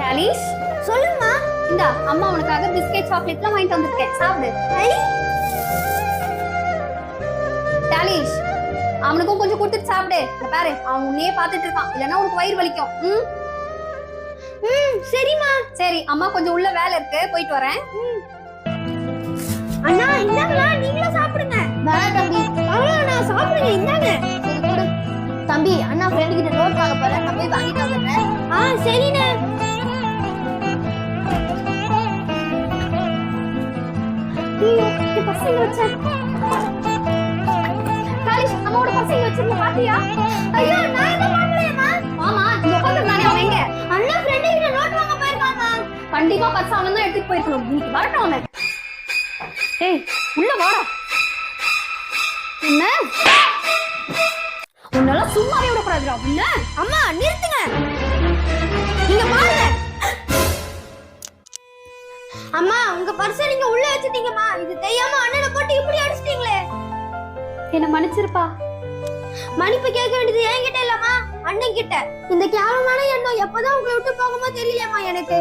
டாலிஷ், சொல்லுங்கம்மா. இந்தா அம்மா உனக்காக பிஸ்கெட் சாக்லேட்லாம் வாங்கிட்டு வந்திருக்கேன், சாப்பிடு. டாலிஷ், அவனுக்கும் கொஞ்சம் கொடுத்துட்டு சாப்பிடு. இங்க பாரு, அவன் உன்னையே பார்த்துட்டு இருக்கான், இல்லைன்னா உனக்கு வயிறு வலிக்கும். சரிம்மா. சரி, அம்மா கொஞ்சம் உள்ள வேலை இருக்கு, போயிட்டு வரேன். அண்ணா இந்தாங்களா, நீங்களும் சாப்பிடுங்க. வேணாம் தம்பி. அண்ணா சாப்பிடுங்க, இந்தாங்க. சரி கொடு. தம்பி, அண்ணா ஃப்ரெண்டு கிட்ட நோட் வாங்க போறேன், நான் போய் வாங்கிட்டு வந்துடுறேன். சரிண்ணே. பசங்க வச்சேன். டாலிஷ், அம்மாவோட பசங்க வச்சிருந்த பாத்தியா? ஐயோ, நான் என்ன பண்ணலையேம்மா. மாமா இங்க உட்காந்துருந்தானே, அவன் எங்க? அண்ணா ஃப்ரெண்டு கிட்ட நோட் வாங்க போயிருக்காங்க. கண்டிப்பா பர்ஸ் அவன் தான் எடுத்துட்டு போயிருக்கணும். இன்னைக்கு வரட்டும் அவன். ஏய், உள்ள வாடா. என்ன உன்னால சும்மாவே விடக்கூடாதுடா. என்ன? அம்மா நிறுத்துங்க. நீங்க பாருங்க. அம்மா, உங்க பர்ஸ நீங்க உள்ள வச்சிட்டீங்கம்மா. இது தெரியாம அண்ணனை போட்டு இப்படி அடிச்சிட்டீங்களே. என்ன மன்னிச்சிருப்பா. மன்னிப்பு கேட்க வேண்டியது என்கிட்ட இல்லம்மா, அண்ணன் கிட்ட. இந்த கேவலமான எண்ணம் எப்பதான் உங்களை விட்டு போகுமோ தெரியலையம்மா எனக்கு.